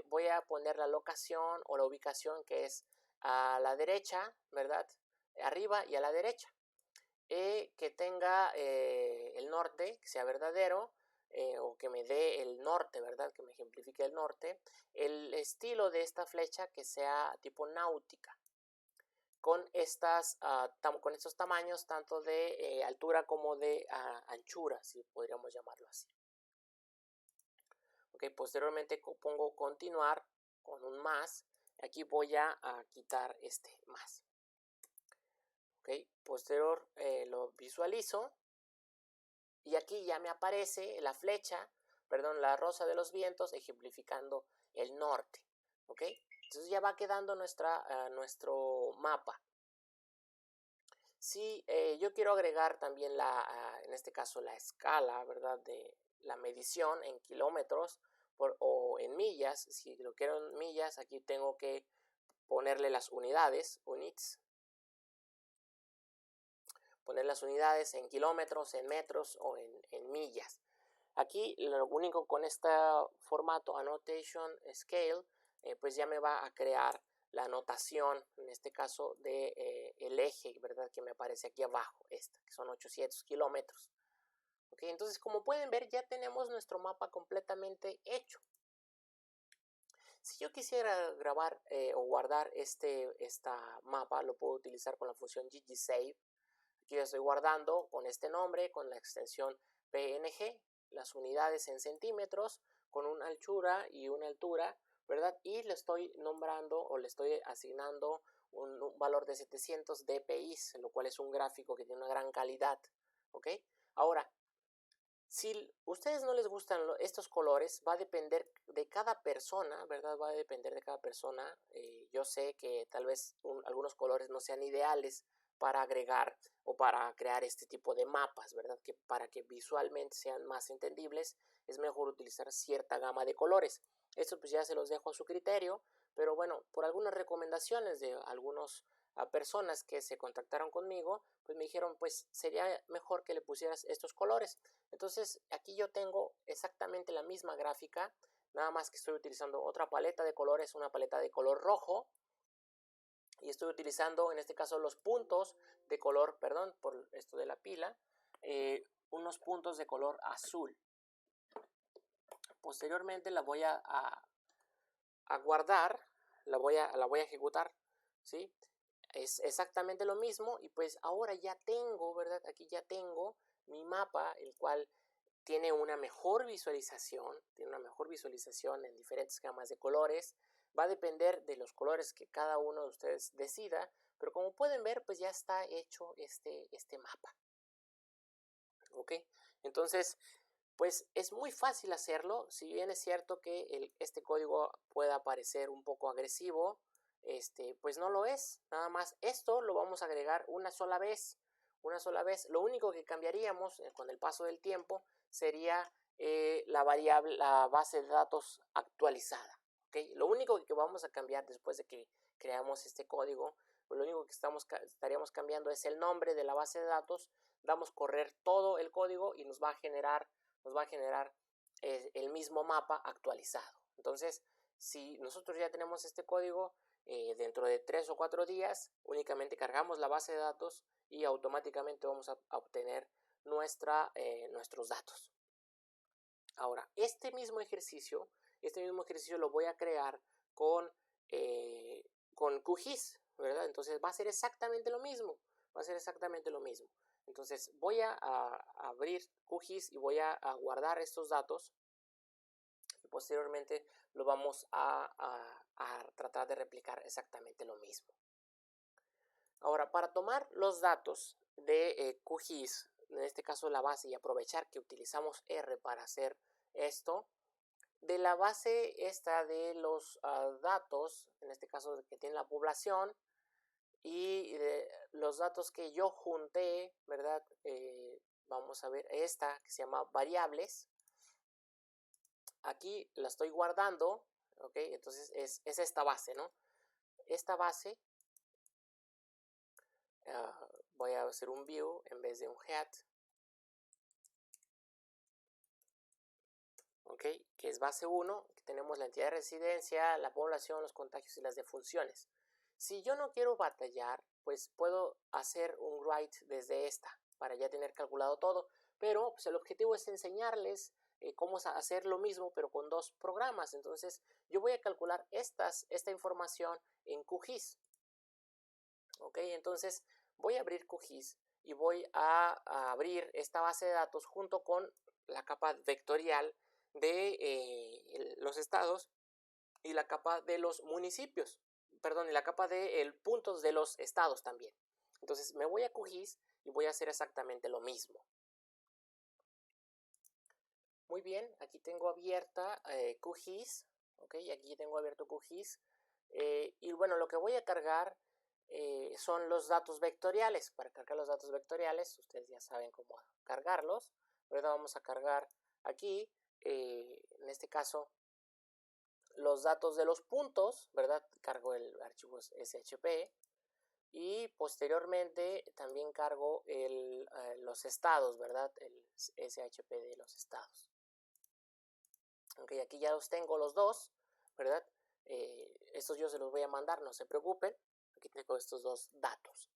voy a poner la locación o la ubicación que es a la derecha, ¿verdad? Arriba y a la derecha. Que tenga el norte, que sea verdadero, o que me dé el norte, ¿verdad? Que me ejemplifique el norte. El estilo de esta flecha que sea tipo náutica, con estos tamaños tanto de altura como de anchura, si podríamos llamarlo así. Okay, posteriormente pongo continuar con un más. Aquí voy a quitar este más. Okay, posterior lo visualizo y aquí ya me aparece la flecha, perdón, la rosa de los vientos ejemplificando el norte. Okay, entonces ya va quedando nuestro mapa. Si yo quiero agregar también en este caso la escala, ¿verdad? De la medición en kilómetros o en millas, si lo quiero en millas, aquí tengo que ponerle las unidades, units, poner las unidades en kilómetros, en metros o en millas. Aquí lo único con este formato annotation scale, pues ya me va a crear la anotación, en este caso de el eje, ¿verdad? Que me aparece aquí abajo, que son 800 kilómetros. Okay, entonces como pueden ver ya tenemos nuestro mapa completamente hecho. Si yo quisiera grabar o guardar esta mapa, lo puedo utilizar con la función ggsave. Aquí lo estoy guardando con este nombre, con la extensión PNG, las unidades en centímetros, con una anchura y una altura, ¿verdad? Y le estoy nombrando o le estoy asignando un valor de 700 dpi, lo cual es un gráfico que tiene una gran calidad, ¿ok? Ahora, si a ustedes no les gustan estos colores, va a depender de cada persona, ¿verdad? Va a depender de cada persona. Yo sé que tal vez algunos colores no sean ideales para agregar o para crear este tipo de mapas, ¿verdad? Que para que visualmente sean más entendibles es mejor utilizar cierta gama de colores. Esto pues ya se los dejo a su criterio, pero bueno, por algunas recomendaciones de algunos personas que se contactaron conmigo, pues me dijeron pues sería mejor que le pusieras estos colores. Entonces aquí yo tengo exactamente la misma gráfica, nada más que estoy utilizando otra paleta de colores, una paleta de color rojo, y estoy utilizando en este caso los puntos de color, perdón por esto de la pila, unos puntos de color azul. Posteriormente la voy a guardar, la voy a ejecutar, ¿sí? Es exactamente lo mismo y pues ahora ya tengo, ¿verdad? Aquí ya tengo mi mapa, el cual tiene una mejor visualización en diferentes gamas de colores, Va a depender de los colores que cada uno de ustedes decida, pero como pueden ver, pues ya está hecho este mapa. ¿Ok? Entonces, pues es muy fácil hacerlo, si bien es cierto que este código pueda parecer un poco agresivo, pues no lo es. Nada más esto lo vamos a agregar una sola vez. Lo único que cambiaríamos con el paso del tiempo sería la variable, la base de datos actualizada. ¿Okay? Lo único que vamos a cambiar después de que creamos este código, pues lo único que estaríamos cambiando es el nombre de la base de datos. Damos correr todo el código y nos va a generar el mismo mapa actualizado. Entonces, si nosotros ya tenemos este código, dentro de 3 o 4 días únicamente cargamos la base de datos y automáticamente vamos a obtener nuestros datos. Ahora, este mismo ejercicio lo voy a crear con QGIS, ¿verdad? Entonces va a ser exactamente lo mismo. Entonces voy a abrir QGIS y voy a guardar estos datos y posteriormente lo vamos a tratar de replicar exactamente lo mismo. Ahora, para tomar los datos de QGIS, en este caso la base, y aprovechar que utilizamos R para hacer esto, de la base esta de los datos, en este caso que tiene la población, y de los datos que yo junté, ¿verdad? Vamos a ver esta que se llama variables. Aquí la estoy guardando, ¿ok? Entonces es esta base, ¿no? Esta base, voy a hacer un view en vez de un head, ¿ok? Que es base 1, que tenemos la entidad de residencia, la población, los contagios y las defunciones. Si yo no quiero batallar, pues puedo hacer un write desde esta para ya tener calculado todo, pero pues el objetivo es enseñarles cómo hacer lo mismo pero con dos programas. Entonces yo voy a calcular esta información en QGIS. ¿Ok? Entonces voy a abrir QGIS y voy a abrir esta base de datos junto con la capa vectorial de los estados y la capa de los municipios, perdón, y la capa de puntos de los estados también. Entonces me voy a QGIS y voy a hacer exactamente lo mismo. Muy bien, aquí tengo abierta QGIS, ¿ok? Aquí tengo abierto QGIS. Y bueno, lo que voy a cargar son los datos vectoriales. Para cargar los datos vectoriales, ustedes ya saben cómo cargarlos. Ahorita vamos a cargar aquí, en este caso, los datos de los puntos, ¿verdad? Cargo el archivo SHP y posteriormente también cargo los estados, ¿verdad? El SHP de los estados. Ok, aquí ya los tengo los dos, ¿verdad? Estos yo se los voy a mandar, no se preocupen. Aquí tengo estos dos datos,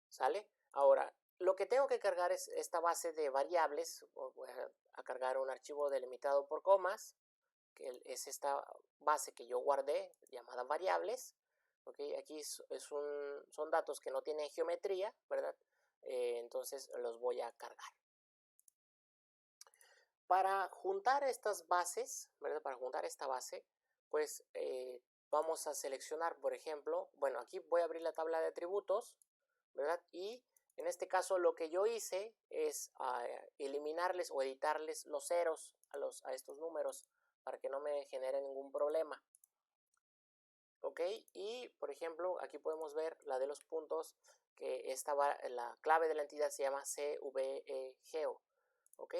¿sale? Ahora, lo que tengo que cargar es esta base de variables. Voy a cargar un archivo delimitado por comas, que es esta base que yo guardé llamada variables. Okay, aquí son datos que no tienen geometría, ¿verdad? Entonces los voy a cargar. Para juntar estas bases, ¿verdad? Para juntar esta base, pues vamos a seleccionar, por ejemplo, bueno, aquí voy a abrir la tabla de atributos, ¿verdad? Y en este caso lo que yo hice es eliminarles o editarles los ceros a estos números para que no me genere ningún problema. Ok, y por ejemplo aquí podemos ver la de los puntos, que la clave de la entidad se llama CVEGEO. Ok,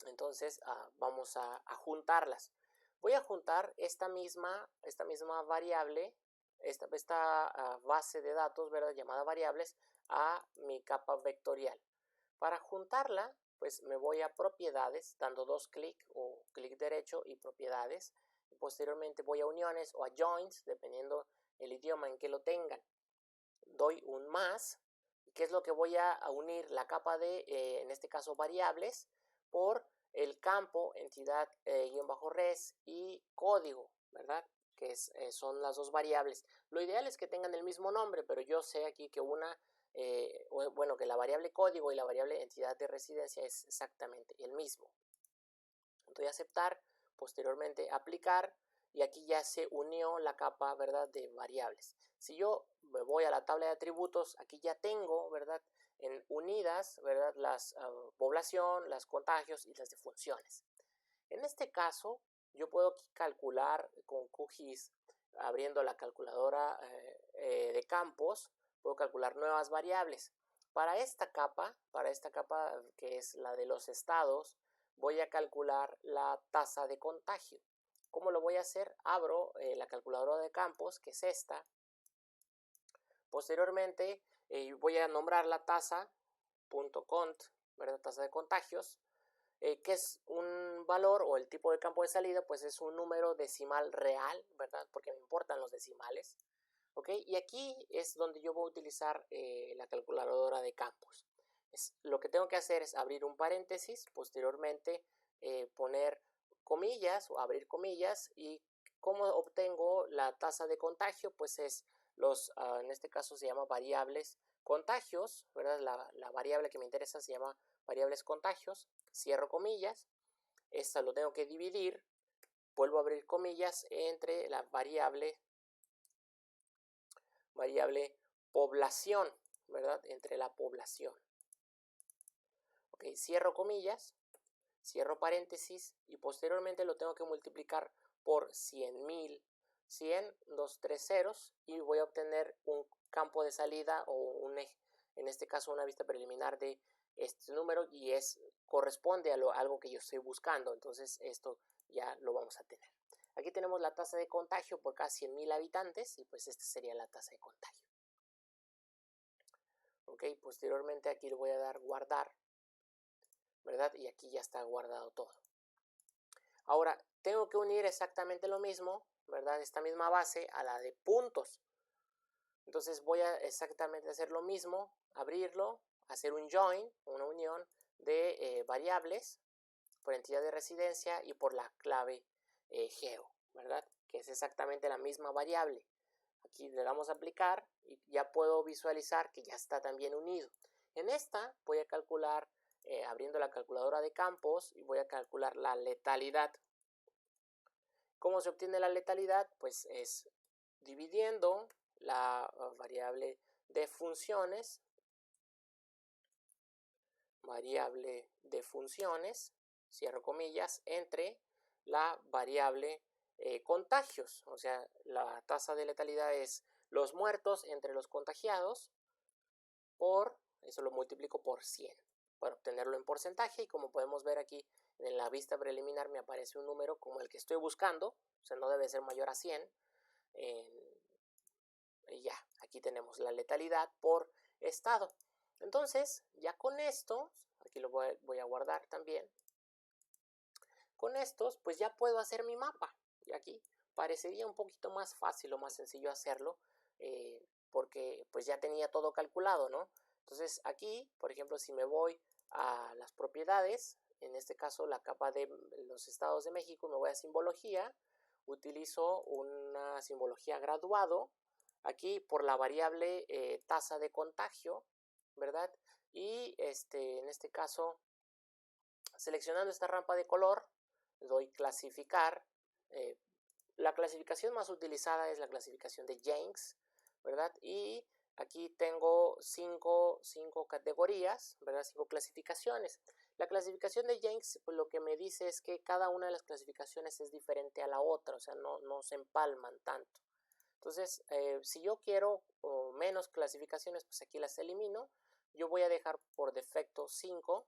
entonces vamos a juntarlas. Voy a juntar esta misma variable, esta base de datos, ¿verdad? Llamada variables, a mi capa vectorial. Para juntarla, pues me voy a propiedades, dando dos clics o clic derecho y propiedades. Y posteriormente voy a uniones o a joins, dependiendo el idioma en que lo tengan. Doy un más, que es lo que voy a unir la capa de, en este caso, variables, por el campo entidad --res y código, ¿verdad? Que son las dos variables. Lo ideal es que tengan el mismo nombre, pero yo sé aquí que que la variable código y la variable entidad de residencia es exactamente el mismo. Doy a aceptar, posteriormente aplicar y aquí ya se unió la capa, ¿verdad?, de variables. Si yo me voy a la tabla de atributos, aquí ya tengo, ¿verdad?, unidas, ¿verdad?, las población, las contagios y las defunciones. En este caso, yo puedo calcular con QGIS, abriendo la calculadora de campos, puedo calcular nuevas variables. Para esta capa que es la de los estados, voy a calcular la tasa de contagio. ¿Cómo lo voy a hacer? Abro la calculadora de campos, que es esta. Posteriormente voy a nombrar la tasa.cont, ¿verdad?, tasa de contagios, que es un valor, o el tipo de campo de salida, pues es un número decimal real, ¿verdad?, porque me importan los decimales. ¿Ok? Y aquí es donde yo voy a utilizar la calculadora de campos. Lo que tengo que hacer es abrir un paréntesis, posteriormente poner comillas o abrir comillas. ¿Y cómo obtengo la tasa de contagio? Pues es en este caso se llama variables contagios, ¿verdad? La variable que me interesa se llama variables contagios. Cierro comillas. Esta lo tengo que dividir. Vuelvo a abrir comillas entre la variable población, ¿verdad?, entre la población. Ok, cierro comillas, cierro paréntesis y posteriormente lo tengo que multiplicar por 100.000. 100, 2, 3 ceros, y voy a obtener un campo de salida o en este caso una vista preliminar de este número, y corresponde a algo que yo estoy buscando. Entonces esto ya lo vamos a tener. Aquí tenemos la tasa de contagio por cada 100.000 habitantes y pues esta sería la tasa de contagio. Ok, posteriormente aquí le voy a dar guardar, ¿verdad? Y aquí ya está guardado todo. Ahora, tengo que unir exactamente lo mismo, ¿verdad?, esta misma base a la de puntos. Entonces voy a exactamente hacer lo mismo, abrirlo, hacer un join, una unión de variables por entidad de residencia y por la clave geo, ¿verdad?, que es exactamente la misma variable. Aquí le damos a aplicar y ya puedo visualizar que ya está también unido. En esta voy a calcular, abriendo la calculadora de campos, y voy a calcular la letalidad. ¿Cómo se obtiene la letalidad? Pues es dividiendo la variable de funciones, cierro comillas, entre la variable contagios. O sea, la tasa de letalidad es los muertos entre los contagiados eso lo multiplico por 100 para obtenerlo en porcentaje, y como podemos ver aquí en la vista preliminar me aparece un número como el que estoy buscando, o sea, no debe ser mayor a 100. Y ya, aquí tenemos la letalidad por estado. Entonces, ya con esto, aquí lo voy a guardar también. Con estos, pues ya puedo hacer mi mapa. Y aquí parecería un poquito más fácil o más sencillo hacerlo, porque pues ya tenía todo calculado, ¿no? Entonces aquí, por ejemplo, si me voy a las propiedades, en este caso la capa de los estados de México, me voy a simbología, utilizo una simbología graduado, aquí por la variable tasa de contagio, ¿verdad? Y en este caso, seleccionando esta rampa de color, doy clasificar. La clasificación más utilizada es la clasificación de Jenks, ¿verdad? Y aquí tengo cinco categorías, ¿verdad? 5 clasificaciones. La clasificación de Jenks, pues lo que me dice es que cada una de las clasificaciones es diferente a la otra, o sea, no se empalman tanto. Entonces, si yo quiero menos clasificaciones, pues aquí las elimino. Yo voy a dejar por defecto 5.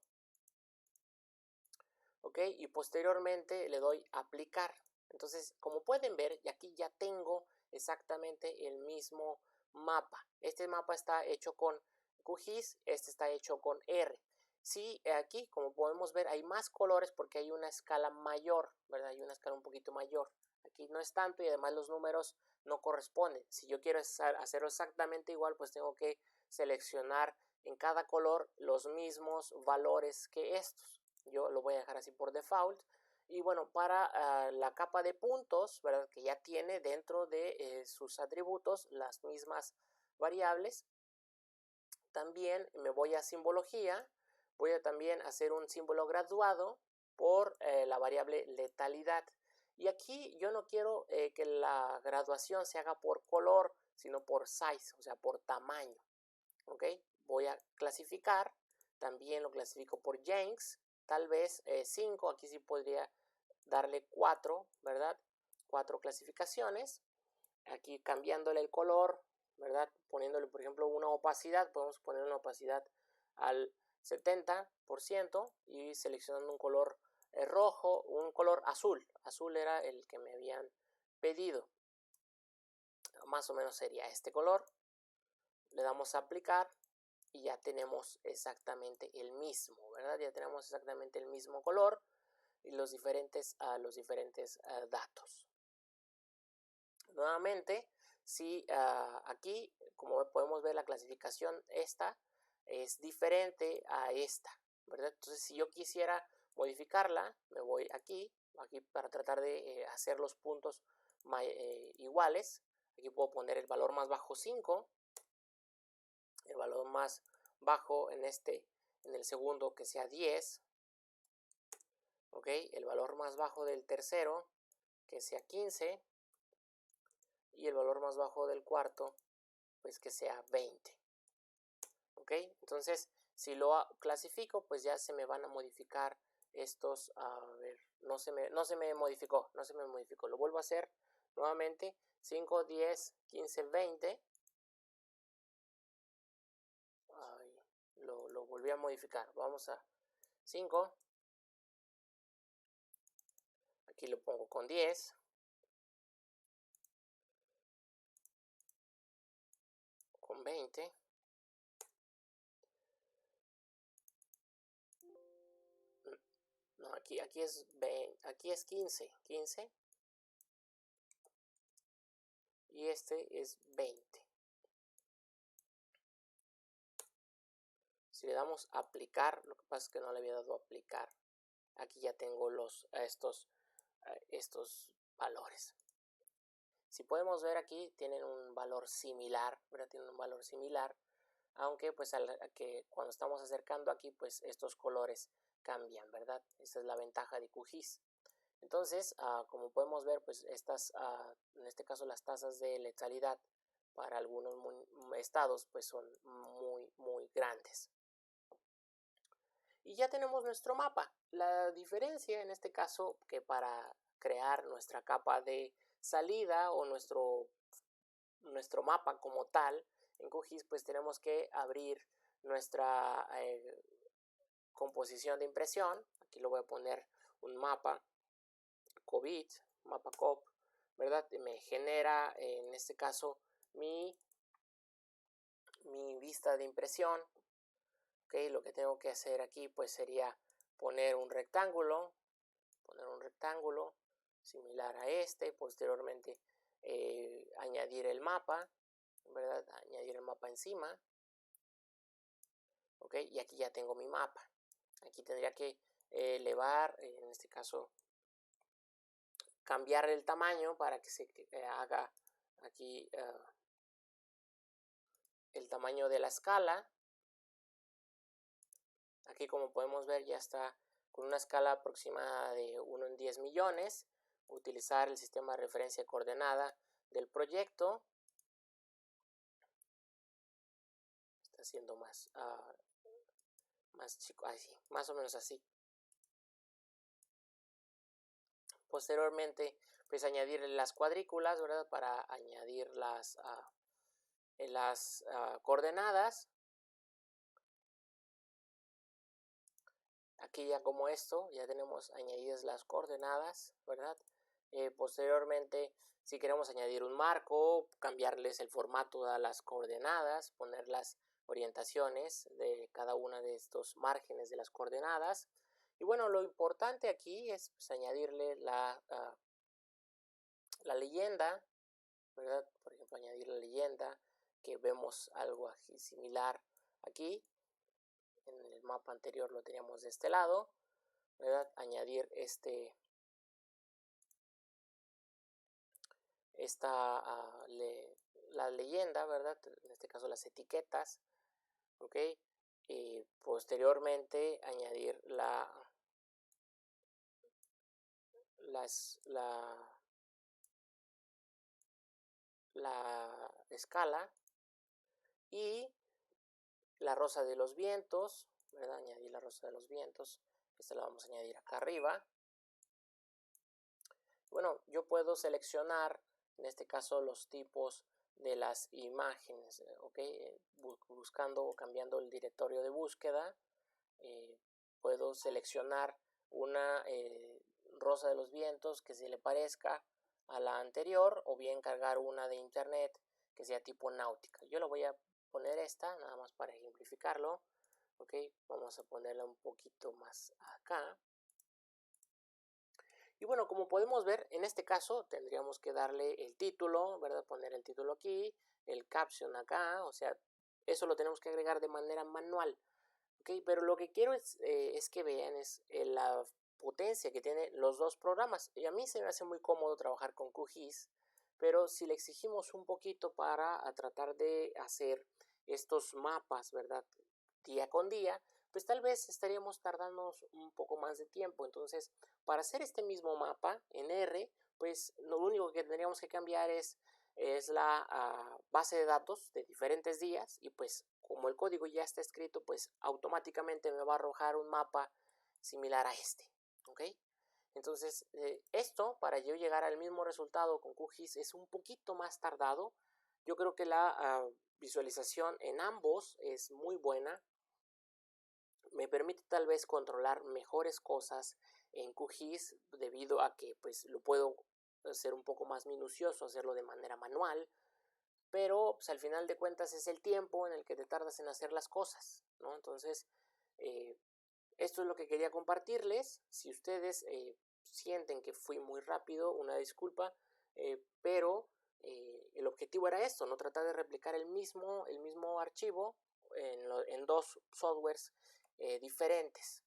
¿Ok? Y posteriormente le doy aplicar. Entonces, como pueden ver, y aquí ya tengo exactamente el mismo mapa. Este mapa está hecho con QGIS, este está hecho con R. Sí, aquí, como podemos ver, hay más colores porque hay una escala mayor, ¿verdad? Hay una escala un poquito mayor. Aquí no es tanto y además los números no corresponden. Si yo quiero hacerlo exactamente igual, pues tengo que seleccionar en cada color los mismos valores que estos. Yo lo voy a dejar así por default. Y bueno, para la capa de puntos, ¿verdad?, que ya tiene dentro de sus atributos las mismas variables, también me voy a simbología. Voy a también hacer un símbolo graduado por la variable letalidad. Y aquí yo no quiero que la graduación se haga por color, sino por size, o sea, por tamaño. ¿Ok? Voy a clasificar, también lo clasifico por Jenks, tal vez 5, aquí sí podría darle 4, ¿verdad? 4 clasificaciones, aquí cambiándole el color, ¿verdad? Poniéndole, por ejemplo, una opacidad, podemos poner una opacidad al 70% y seleccionando un color rojo, un color azul. Azul era el que me habían pedido. Más o menos sería este color. Le damos a aplicar y ya tenemos exactamente el mismo, ¿verdad? Ya tenemos exactamente el mismo color y los diferentes datos. Nuevamente, si aquí, como podemos ver, la clasificación esta es diferente a esta, ¿verdad? Entonces, si yo quisiera modificarla, me voy aquí para tratar de hacer los puntos iguales. Aquí puedo poner el valor más bajo 5, el valor más bajo en el segundo que sea 10, ¿ok? El valor más bajo del tercero que sea 15 y el valor más bajo del cuarto pues que sea 20, ¿ok? Entonces si lo clasifico pues ya se me van a modificar estos, a ver, no se me modificó, lo vuelvo a hacer nuevamente, 5, 10, 15, 20, lo volví a modificar, vamos a 5, aquí lo pongo con 10, con 20, no, aquí es 20, aquí es 15 y este es 20. Si le damos a aplicar, lo que pasa es que no le había dado a aplicar. Aquí ya tengo estos valores. Si podemos ver aquí, tienen un valor similar, ¿verdad? Tienen un valor similar, aunque pues que cuando estamos acercando aquí, pues estos colores cambian, ¿verdad? Esta es la ventaja de QGIS. Entonces, como podemos ver, pues estas, en este caso las tasas de letalidad para algunos estados, pues son muy grandes. Y ya tenemos nuestro mapa. La diferencia en este caso que para crear nuestra capa de salida o nuestro mapa como tal en QGIS, pues tenemos que abrir nuestra composición de impresión. Aquí lo voy a poner un mapa COVID, mapa COP, ¿verdad? Me genera en este caso mi vista de impresión. Okay, lo que tengo que hacer aquí pues sería poner un rectángulo similar a este, posteriormente añadir el mapa, ¿verdad? Añadir el mapa encima, ok, y aquí ya tengo mi mapa. Aquí tendría que elevar, en este caso cambiar el tamaño para que se haga aquí el tamaño de la escala. Aquí como podemos ver ya está con una escala aproximada de 1 en 10 millones. Utilizar el sistema de referencia coordenada del proyecto. Está siendo más chico, así, más o menos así. Posteriormente pues añadir las cuadrículas, ¿verdad? Para añadir las coordenadas. Aquí ya como esto, ya tenemos añadidas las coordenadas, ¿verdad? Posteriormente, si queremos añadir un marco, cambiarles el formato a las coordenadas, poner las orientaciones de cada una de estos márgenes de las coordenadas. Y bueno, lo importante aquí es pues, añadirle la leyenda, ¿verdad? Por ejemplo, añadir la leyenda, que vemos algo así similar aquí. En el mapa anterior lo teníamos de este lado, ¿verdad? Añadir la leyenda, ¿verdad? En este caso las etiquetas, ¿ok? Y posteriormente añadir la escala y la rosa de los vientos, ¿verdad? Añadir la rosa de los vientos. Esta la vamos a añadir acá arriba. Bueno, yo puedo seleccionar, en este caso, los tipos de las imágenes, ¿ok? Buscando o cambiando el directorio de búsqueda, puedo seleccionar una rosa de los vientos que se le parezca a la anterior, o bien cargar una de internet que sea tipo náutica. Yo lo voy a poner esta, nada más para ejemplificarlo, ¿ok? Vamos a ponerla un poquito más acá. Y bueno, como podemos ver, en este caso tendríamos que darle el título, ¿verdad? Poner el título aquí, el caption acá, o sea, eso lo tenemos que agregar de manera manual, ¿ok? Pero lo que quiero es que vean la potencia que tienen los dos programas. Y a mí se me hace muy cómodo trabajar con QGIS, pero si le exigimos un poquito para tratar de hacer estos mapas, ¿verdad? Día con día, pues tal vez estaríamos tardándonos un poco más de tiempo. Entonces, para hacer este mismo mapa en R, pues lo único que tendríamos que cambiar es la base de datos de diferentes días, y pues como el código ya está escrito, pues automáticamente me va a arrojar un mapa similar a este, ¿ok? Entonces, esto para yo llegar al mismo resultado con QGIS es un poquito más tardado. Yo creo que la visualización en ambos es muy buena. Me permite tal vez controlar mejores cosas en QGIS, debido a que pues lo puedo hacer un poco más minucioso, hacerlo de manera manual, pero pues al final de cuentas es el tiempo en el que te tardas en hacer las cosas, ¿no? Entonces, esto es lo que quería compartirles. Si ustedes sienten que fui muy rápido, una disculpa, pero el objetivo era esto, no tratar de replicar el mismo archivo en dos softwares diferentes.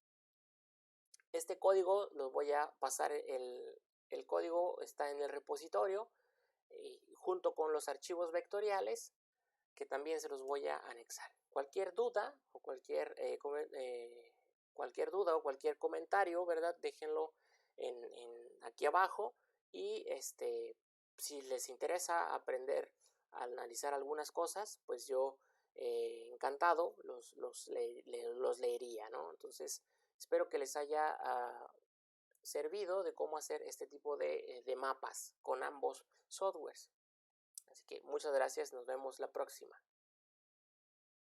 Este código los voy a pasar, el código está en el repositorio junto con los archivos vectoriales, que también se los voy a anexar. Cualquier duda o cualquier comentario, ¿verdad? Déjenlo aquí abajo, y si les interesa aprender a analizar algunas cosas, pues yo encantado los leería, ¿no? Entonces, espero que les haya servido de cómo hacer este tipo de mapas con ambos softwares. Así que muchas gracias, nos vemos la próxima.